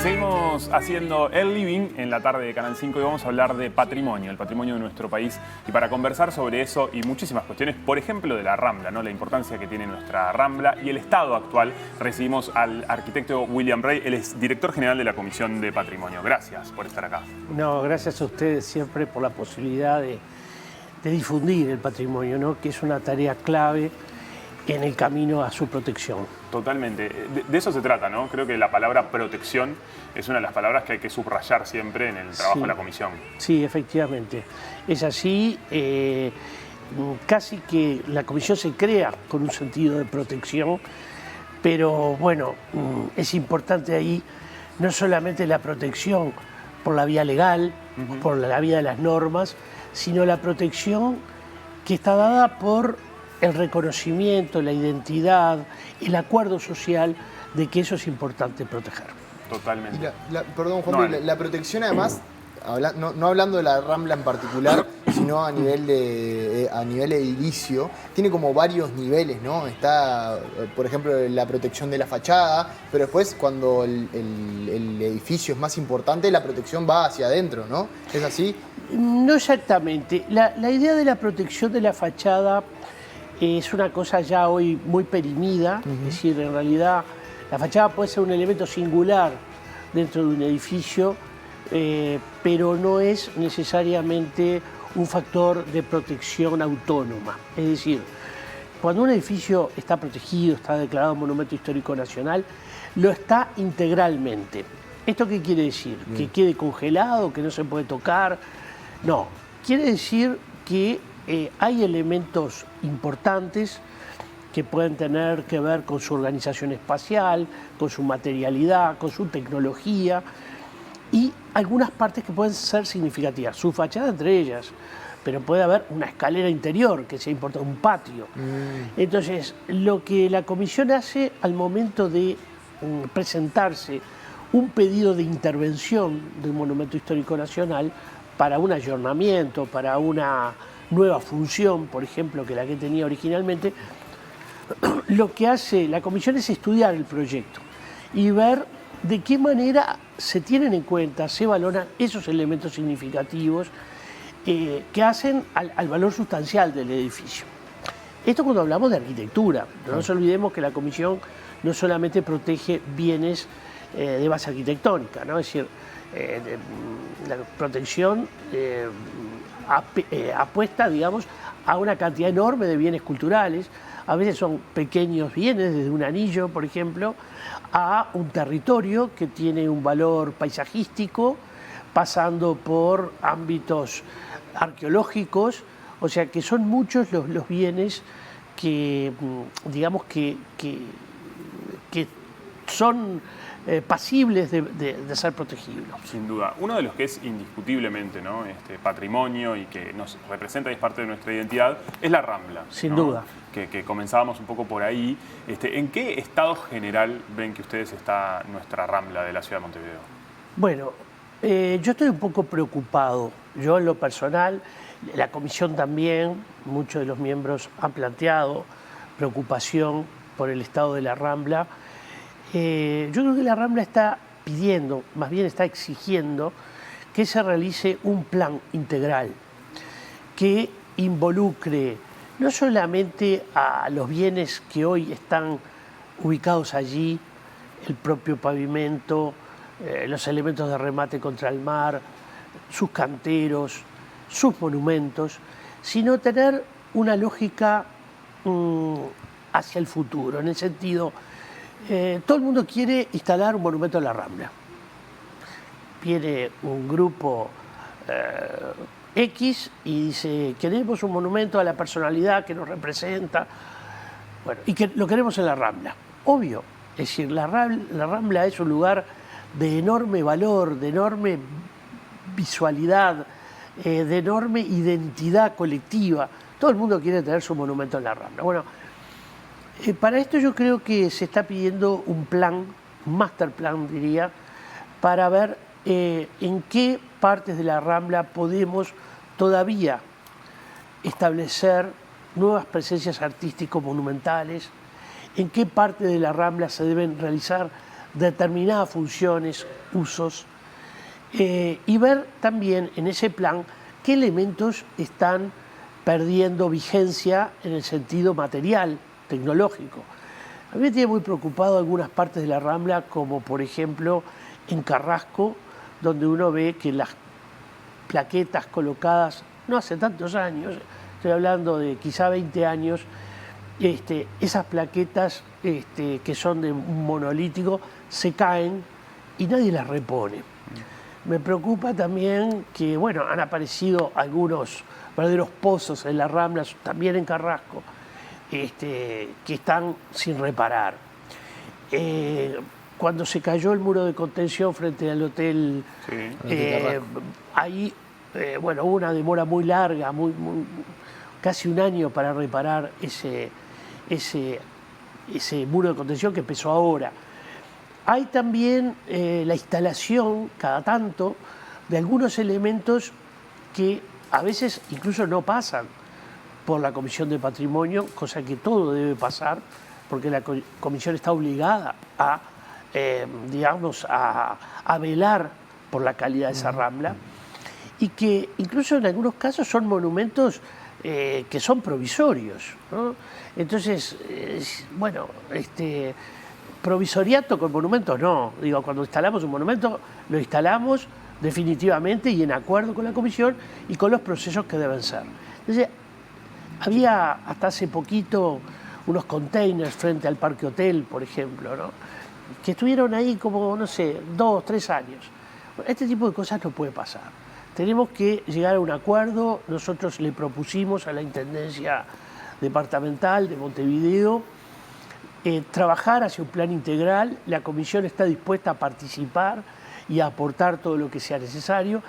Seguimos haciendo El Living en la tarde de Canal 5 y vamos a hablar de patrimonio, el patrimonio de nuestro país. Y para conversar sobre eso y muchísimas cuestiones, por ejemplo de la Rambla, ¿no? La importancia que tiene nuestra Rambla y el estado actual, recibimos al arquitecto William Rey, él es director general de la Comisión de Patrimonio. Gracias por estar acá. No, gracias a ustedes siempre por la posibilidad de difundir el patrimonio, ¿no? Que es una tarea clave en el camino a su protección. Totalmente. De eso se trata, ¿no? Creo que la palabra protección es una de las palabras que hay que subrayar siempre en el trabajo de la Comisión. Sí, efectivamente. Es así. Casi que la Comisión se crea con un sentido de protección, pero bueno, es importante ahí no solamente la protección por la vía legal, por la vía de las normas, sino la protección que está dada por el reconocimiento, la identidad, el acuerdo social de que eso es importante proteger. Totalmente. Perdón, Juan, no, la protección además, no hablando de la Rambla en particular, sino a nivel edilicio, tiene como varios niveles, ¿no? Está, por ejemplo, la protección de la fachada, pero después cuando el edificio es más importante, la protección va hacia adentro, ¿no? ¿Es así? No exactamente. La idea de la protección de la fachada es una cosa ya hoy muy perimida, es decir, en realidad la fachada puede ser un elemento singular dentro de un edificio, pero no es necesariamente un factor de protección autónoma. Es decir, cuando un edificio está protegido, está declarado Monumento Histórico Nacional, lo está integralmente. ¿Esto qué quiere decir? ¿Que quede congelado, que no se puede tocar? No, quiere decir que hay elementos importantes que pueden tener que ver con su organización espacial, con su materialidad, con su tecnología y algunas partes que pueden ser significativas, su fachada entre ellas, pero puede haber una escalera interior que sea importante, un patio. Entonces, lo que la Comisión hace al momento de presentarse un pedido de intervención de un Monumento Histórico Nacional para un ayornamiento, para una nueva función, por ejemplo, que la que tenía originalmente, lo que hace la Comisión es estudiar el proyecto y ver de qué manera se tienen en cuenta, se valoran esos elementos significativos que hacen al valor sustancial del edificio. Esto cuando hablamos de arquitectura, no nos olvidemos que la Comisión no solamente protege bienes de base arquitectónica, ¿no? Es decir, la protección apuesta, digamos, a una cantidad enorme de bienes culturales. A veces son pequeños bienes, desde un anillo, por ejemplo, a un territorio que tiene un valor paisajístico, pasando por ámbitos arqueológicos. O sea que son muchos los bienes que, digamos, que son pasibles de ser protegidos. Sin duda. Uno de los que es indiscutiblemente, ¿no? Patrimonio y que nos representa y es parte de nuestra identidad es la Rambla. Sin ¿no? duda. Que comenzábamos un poco por ahí. ¿En qué estado general ven que ustedes está nuestra Rambla de la ciudad de Montevideo? Bueno, yo estoy un poco preocupado. Yo en lo personal, la Comisión también, muchos de los miembros han planteado preocupación por el estado de la Rambla. Yo creo que la Rambla está pidiendo, más bien está exigiendo, que se realice un plan integral que involucre no solamente a los bienes que hoy están ubicados allí, el propio pavimento, los elementos de remate contra el mar, sus canteros, sus monumentos, sino tener una lógica hacia el futuro, en el sentido, todo el mundo quiere instalar un monumento a la Rambla. Viene un grupo X y dice, queremos un monumento a la personalidad que nos representa, bueno, y que lo queremos en la Rambla. Obvio, es decir, la Rambla es un lugar de enorme valor, de enorme visualidad, de enorme identidad colectiva. Todo el mundo quiere tener su monumento en la Rambla. Bueno, para esto yo creo que se está pidiendo un plan, un master plan diría, para ver en qué partes de la Rambla podemos todavía establecer nuevas presencias artístico-monumentales, en qué parte de la Rambla se deben realizar determinadas funciones, usos, y ver también en ese plan qué elementos están perdiendo vigencia en el sentido material, tecnológico. A mí me tiene muy preocupado algunas partes de la Rambla, como por ejemplo en Carrasco, donde uno ve que las plaquetas colocadas no hace tantos años, estoy hablando de quizá 20 años, esas plaquetas que son de un monolítico se caen y nadie las repone. Me preocupa también que, bueno, han aparecido algunos verdaderos pozos en la Rambla, también en Carrasco, que están sin reparar. Cuando se cayó el muro de contención frente al hotel, ahí, bueno, hubo una demora muy larga, casi un año para reparar ese muro de contención que empezó ahora. Hay también la instalación, cada tanto, de algunos elementos que a veces incluso no pasan por la Comisión de Patrimonio, cosa que todo debe pasar, porque la Comisión está obligada a, digamos, a velar por la calidad de esa Rambla, y que incluso en algunos casos son monumentos que son provisorios, ¿no? Entonces, bueno, provisoriato con monumentos no. Digo, cuando instalamos un monumento, lo instalamos definitivamente y en acuerdo con la Comisión y con los procesos que deben ser. Entonces, había hasta hace poquito unos containers frente al Parque Hotel, por ejemplo, ¿no? Que estuvieron ahí como, no sé, 2, 3 años. Bueno, este tipo de cosas no puede pasar. Tenemos que llegar a un acuerdo. Nosotros le propusimos a la Intendencia Departamental de Montevideo trabajar hacia un plan integral. La Comisión está dispuesta a participar y a aportar todo lo que sea necesario.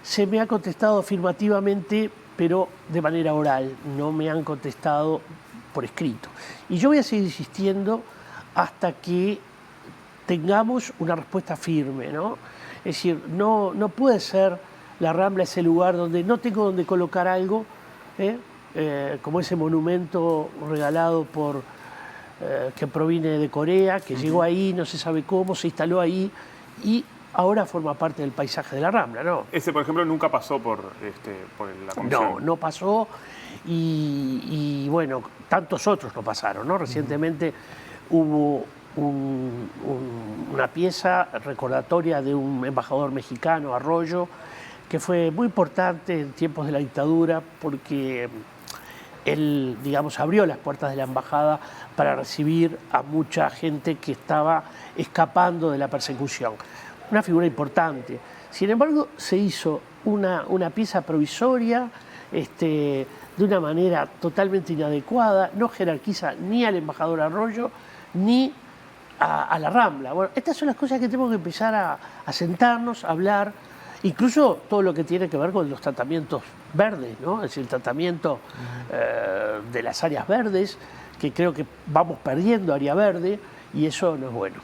Se me ha contestado afirmativamente, pero de manera oral, no me han contestado por escrito. Y yo voy a seguir insistiendo hasta que tengamos una respuesta firme, ¿no? Es decir, no puede ser la Rambla ese lugar donde no tengo donde colocar algo, como ese monumento regalado que proviene de Corea, que llegó ahí, no se sabe cómo, se instaló ahí y ahora forma parte del paisaje de la Rambla, ¿no? Ese, por ejemplo, nunca pasó por la Comisión. No pasó y bueno, tantos otros no pasaron, ¿no? Recientemente hubo una pieza recordatoria de un embajador mexicano, Arroyo, que fue muy importante en tiempos de la dictadura porque él, digamos, abrió las puertas de la embajada para recibir a mucha gente que estaba escapando de la persecución. Una figura importante. Sin embargo, se hizo una pieza provisoria de una manera totalmente inadecuada, no jerarquiza ni al embajador Arroyo ni a la Rambla. Bueno, estas son las cosas que tenemos que empezar a sentarnos, a hablar, incluso todo lo que tiene que ver con los tratamientos verdes, ¿no? Es decir, el tratamiento de las áreas verdes, que creo que vamos perdiendo área verde y eso no es bueno.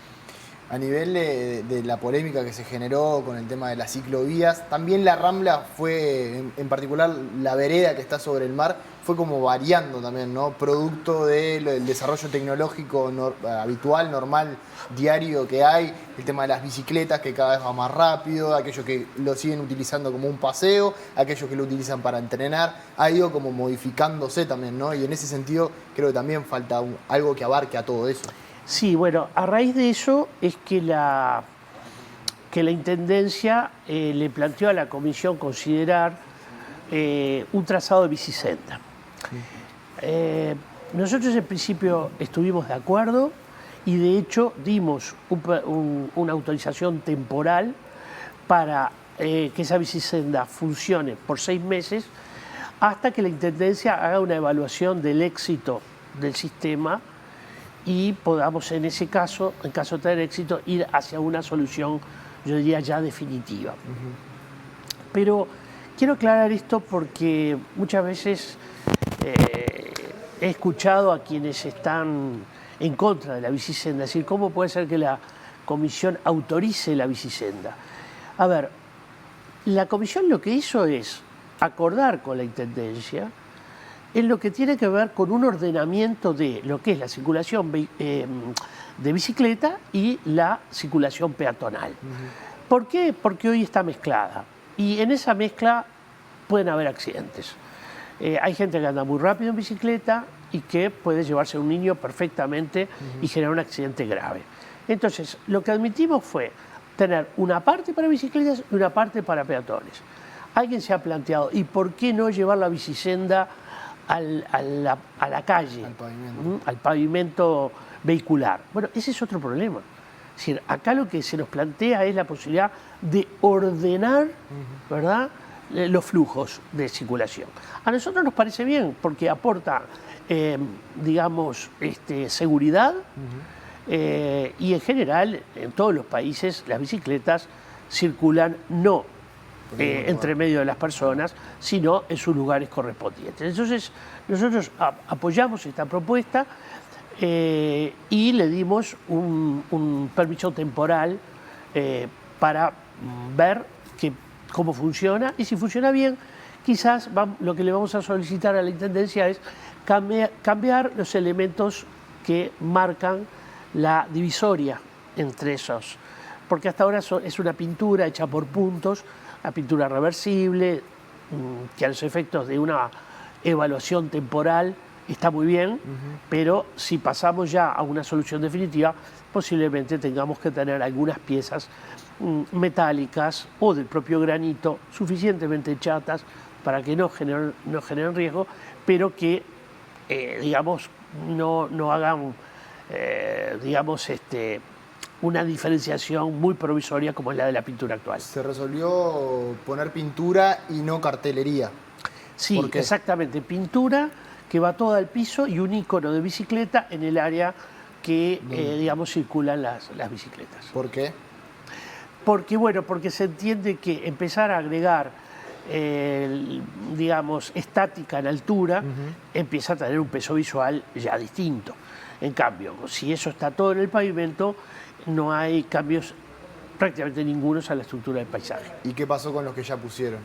A nivel de la polémica que se generó con el tema de las ciclovías, también la Rambla fue, en particular la vereda que está sobre el mar, fue como variando también, ¿no? Producto del desarrollo tecnológico habitual, normal, diario que hay, el tema de las bicicletas que cada vez va más rápido, aquellos que lo siguen utilizando como un paseo, aquellos que lo utilizan para entrenar, ha ido como modificándose también, ¿no? Y en ese sentido creo que también falta algo que abarque a todo eso. Sí, bueno, a raíz de eso es que la Intendencia le planteó a la Comisión considerar un trazado de bicisenda. Nosotros en principio estuvimos de acuerdo y de hecho dimos una autorización temporal para que esa bicisenda funcione por 6 meses hasta que la Intendencia haga una evaluación del éxito del sistema y podamos en ese caso, en caso de tener éxito, ir hacia una solución, yo diría, ya definitiva. Pero quiero aclarar esto porque muchas veces he escuchado a quienes están en contra de la bicisenda, es decir, ¿cómo puede ser que la Comisión autorice la bicisenda? A ver, la Comisión lo que hizo es acordar con la Intendencia en lo que tiene que ver con un ordenamiento de lo que es la circulación de bicicleta y la circulación peatonal. ¿Por qué? Porque hoy está mezclada y en esa mezcla pueden haber accidentes. Hay gente que anda muy rápido en bicicleta y que puede llevarse a un niño perfectamente y generar un accidente grave. Entonces, lo que admitimos fue tener una parte para bicicletas y una parte para peatones. Alguien se ha planteado, ¿y por qué no llevar la bicisenda a la calle, al pavimento vehicular? Bueno, ese es otro problema. Es decir, acá lo que se nos plantea es la posibilidad de ordenar, ¿verdad?, los flujos de circulación. A nosotros nos parece bien porque aporta, digamos, seguridad y en general en todos los países las bicicletas circulan no entre medio de las personas, sino en sus lugares correspondientes. Entonces, nosotros apoyamos esta propuesta y le dimos un permiso temporal para ver cómo funciona y si funciona bien, quizás lo que le vamos a solicitar a la Intendencia es cambiar los elementos que marcan la divisoria entre esos, porque hasta ahora es una pintura hecha por puntos, una pintura reversible, que a los efectos de una evaluación temporal está muy bien, pero si pasamos ya a una solución definitiva, posiblemente tengamos que tener algunas piezas metálicas o del propio granito suficientemente chatas para que no generen riesgo, pero que, digamos, no hagan, digamos, una diferenciación muy provisoria como es la de la pintura actual. Se resolvió poner pintura y no cartelería. Sí, exactamente, pintura que va toda al piso y un icono de bicicleta en el área que, digamos, circulan las bicicletas. ¿Por qué? Porque se entiende que empezar a agregar, digamos, estática en altura, empieza a tener un peso visual ya distinto. En cambio, si eso está todo en el pavimento, no hay cambios prácticamente ningunos a la estructura del paisaje. ¿Y qué pasó con los que ya pusieron?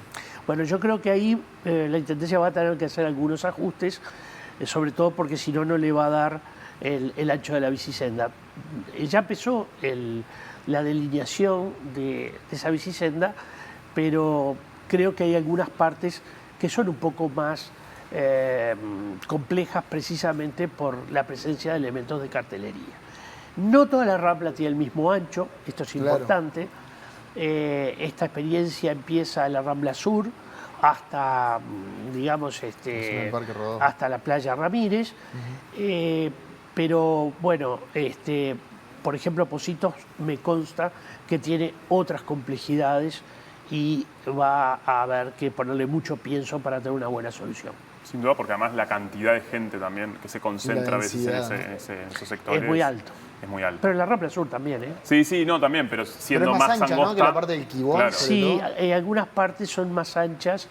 Bueno, yo creo que ahí la Intendencia va a tener que hacer algunos ajustes, sobre todo porque si no, no le va a dar el ancho de la bicisenda. Ya empezó la delineación de esa bicisenda, pero creo que hay algunas partes que son un poco más complejas precisamente por la presencia de elementos de cartelería. No toda la Rambla tiene el mismo ancho, esto es importante. Esta experiencia empieza en la Rambla Sur hasta, digamos, hasta la playa Ramírez, pero bueno, por ejemplo, Pocitos me consta que tiene otras complejidades y va a haber que ponerle mucho pienso para tener una buena solución. Sin duda, porque además la cantidad de gente también que se concentra a veces en esos sectores es muy alto. Es muy alto. Pero en la Rambla Sur también, ¿eh? Sí, no, también, pero siendo pero es más ancha, angosta, ¿no?, que la parte del Quibón. Claro. Sí, algunas partes son más anchas.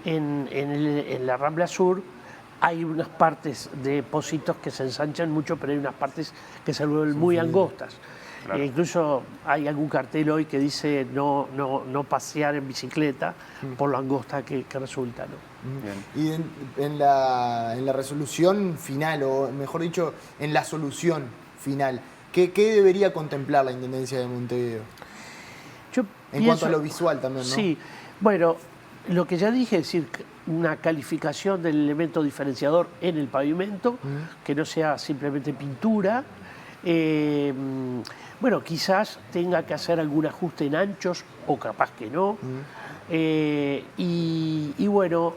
En la Rambla Sur hay unas partes de Pocitos que se ensanchan mucho, pero hay unas partes que se vuelven muy angostas. Claro. Incluso hay algún cartel hoy que dice no pasear en bicicleta por lo angosta que resulta, ¿no? Bien. Y en la resolución final, o mejor dicho, en la solución final, ¿qué debería contemplar la Intendencia de Montevideo? En cuanto a lo visual también, ¿no? Sí, bueno, lo que ya dije, es decir, una calificación del elemento diferenciador en el pavimento, que no sea simplemente pintura. Bueno, quizás tenga que hacer algún ajuste en anchos o capaz que no. Y bueno,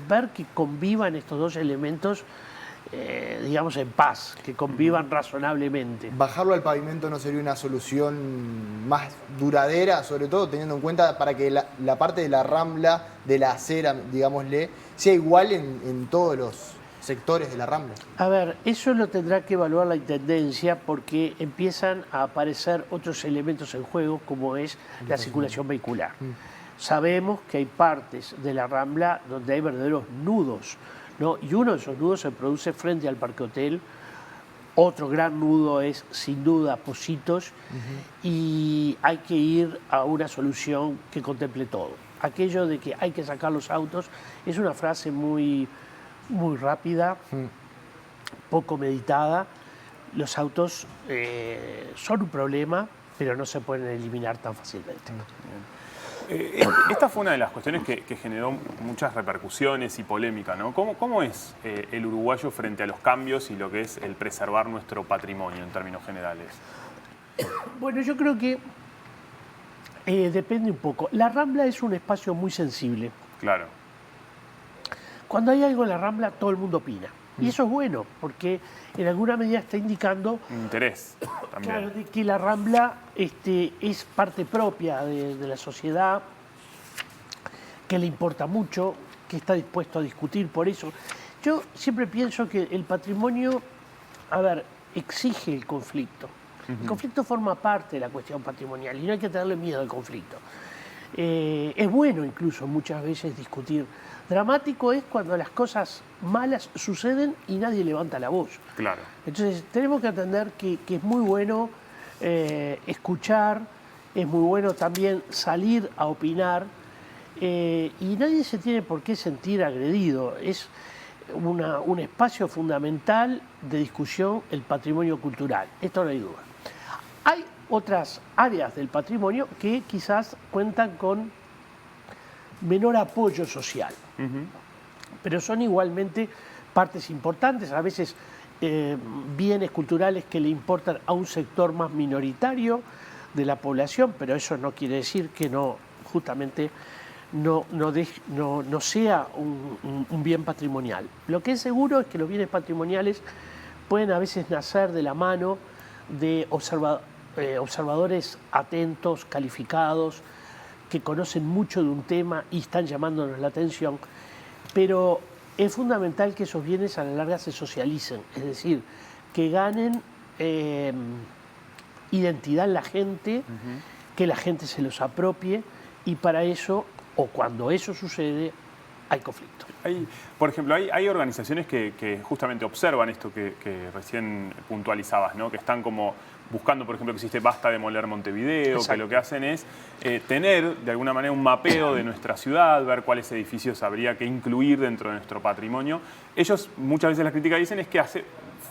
ver que convivan estos dos elementos, digamos, en paz, que convivan razonablemente. ¿Bajarlo al pavimento no sería una solución más duradera, sobre todo teniendo en cuenta para que la parte de la Rambla, de la acera, digámosle, sea igual en todos los sectores de la Rambla? A ver, eso lo tendrá que evaluar la Intendencia porque empiezan a aparecer otros elementos en juego, como es la circulación vehicular. Sabemos que hay partes de la Rambla donde hay verdaderos nudos, ¿no? Y uno de esos nudos se produce frente al Parque Hotel. Otro gran nudo es, sin duda, Pocitos, y hay que ir a una solución que contemple todo. Aquello de que hay que sacar los autos es una frase muy muy rápida, poco meditada. Los autos son un problema, pero no se pueden eliminar tan fácilmente. Esta fue una de las cuestiones que generó muchas repercusiones y polémica, ¿no? ¿Cómo es el uruguayo frente a los cambios y lo que es el preservar nuestro patrimonio en términos generales? Bueno, yo creo que depende un poco. La Rambla es un espacio muy sensible. Claro. Cuando hay algo en la Rambla, todo el mundo opina. Y eso es bueno, porque en alguna medida está indicando Interés también. claro, de que la Rambla es parte propia de la sociedad, que le importa mucho, que está dispuesto a discutir por eso. Yo siempre pienso que el patrimonio, exige el conflicto. El conflicto forma parte de la cuestión patrimonial y no hay que tenerle miedo al conflicto. Es bueno incluso muchas veces discutir. Dramático es cuando las cosas malas suceden y nadie levanta la voz. Claro. Entonces tenemos que entender que es muy bueno escuchar, es muy bueno también salir a opinar y nadie se tiene por qué sentir agredido. Es un espacio fundamental de discusión el patrimonio cultural, esto no hay duda. Hay otras áreas del patrimonio que quizás cuentan con menor apoyo social, pero son igualmente partes importantes, a veces bienes culturales que le importan a un sector más minoritario de la población, pero eso no quiere decir que justamente no sea un bien patrimonial. Lo que es seguro es que los bienes patrimoniales pueden a veces nacer de la mano de observadores atentos, calificados, que conocen mucho de un tema y están llamándonos la atención, pero es fundamental que esos bienes a la larga se socialicen, es decir, que ganen identidad en la gente, que la gente se los apropie y para eso, o cuando eso sucede, hay conflicto. Por ejemplo, hay organizaciones que justamente observan esto que recién puntualizabas, ¿no? Que están como buscando, por ejemplo, que existe Basta Demoler Montevideo, Exacto. que lo que hacen es tener de alguna manera un mapeo de nuestra ciudad, ver cuáles edificios habría que incluir dentro de nuestro patrimonio. Ellos, muchas veces la crítica dicen es que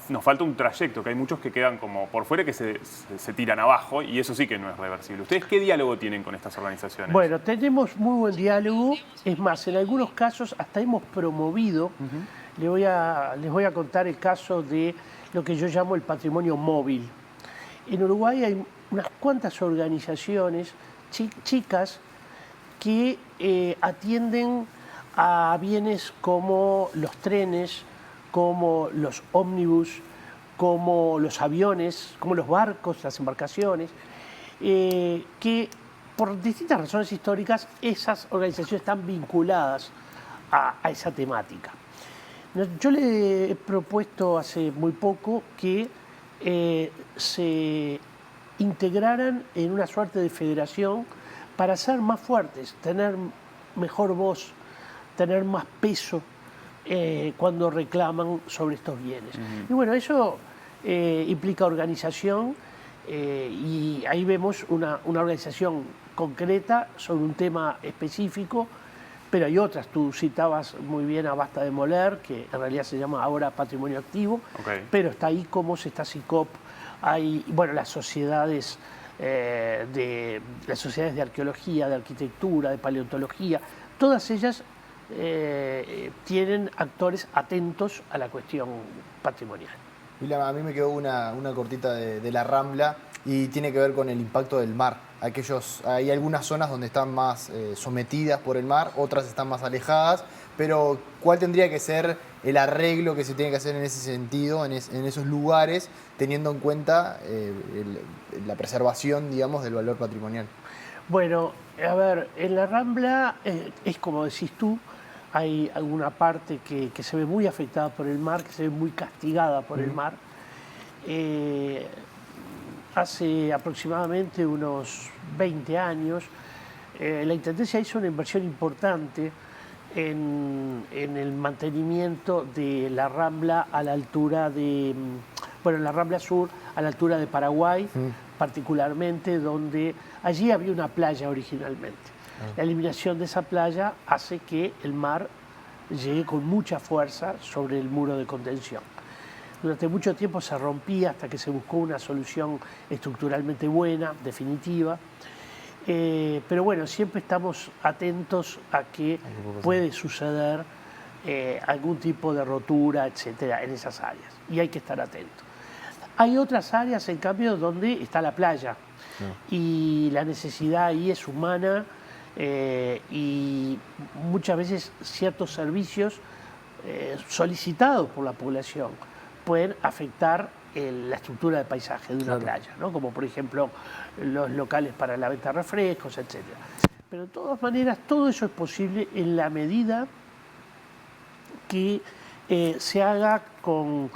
nos falta un trayecto, que hay muchos que quedan como por fuera que se tiran abajo y eso sí que no es reversible. ¿Ustedes qué diálogo tienen con estas organizaciones? Bueno, tenemos muy buen diálogo, es más, en algunos casos hasta hemos promovido, les voy a contar el caso de lo que yo llamo el patrimonio móvil. En Uruguay hay unas cuantas organizaciones chicas que atienden a bienes como los trenes, como los ómnibus, como los aviones, como los barcos, las embarcaciones, que por distintas razones históricas esas organizaciones están vinculadas a esa temática. Yo le he propuesto hace muy poco que se integraran en una suerte de federación para ser más fuertes, tener mejor voz, tener más peso cuando reclaman sobre estos bienes. Y bueno, eso implica organización y ahí vemos una organización concreta sobre un tema específico, pero hay otras. Tú citabas muy bien a Basta Demoler, que en realidad se llama ahora Patrimonio Activo, pero está ahí como está SICOP, hay las sociedades de arqueología, de arquitectura, de paleontología, todas ellas tienen actores atentos a la cuestión patrimonial. William, a mí me quedó una cortita de la Rambla y tiene que ver con el impacto del mar. Hay algunas zonas donde están más sometidas por el mar, otras están más alejadas, pero ¿cuál tendría que ser el arreglo que se tiene que hacer en ese sentido, en esos lugares, teniendo en cuenta la preservación, digamos, del valor patrimonial? Bueno, a ver, en la Rambla es como decís tú, hay alguna parte que se ve muy afectada por el mar, que se ve muy castigada por el mar. Hace aproximadamente unos 20 años, la Intendencia hizo una inversión importante en el mantenimiento de la Rambla a la altura de, la Rambla Sur, a la altura de Paraguay, particularmente, donde allí había una playa originalmente. La eliminación de esa playa hace que el mar llegue con mucha fuerza sobre el muro de contención. Durante mucho tiempo se rompía hasta que se buscó una solución estructuralmente buena, definitiva. Pero bueno, siempre estamos atentos a que puede suceder algún tipo de rotura, etcétera, en esas áreas. Y hay que estar atentos. Hay otras áreas, en cambio, donde está la playa. Y la necesidad ahí es humana y muchas veces ciertos servicios solicitados por la población pueden afectar la estructura del paisaje de una playa, ¿no? Como por ejemplo los locales para la venta de refrescos, etc. Pero de todas maneras todo eso es posible en la medida que se haga con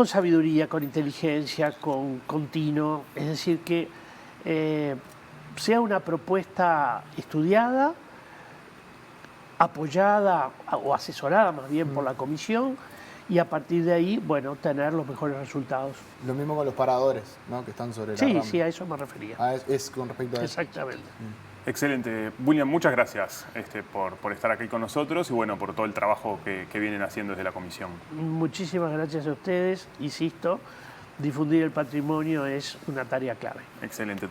sabiduría, con inteligencia, con tino, es decir, que sea una propuesta estudiada, apoyada o asesorada más bien por la comisión, y a partir de ahí, bueno, tener los mejores resultados. Lo mismo con los paradores, ¿no? Que están sobre la Sí, rambla. sí, a eso me refería. Es con respecto a eso. Exactamente. Excelente. William, muchas gracias por estar aquí con nosotros y bueno, por todo el trabajo que vienen haciendo desde la comisión. Muchísimas gracias a ustedes. Insisto, difundir el patrimonio es una tarea clave. Excelente.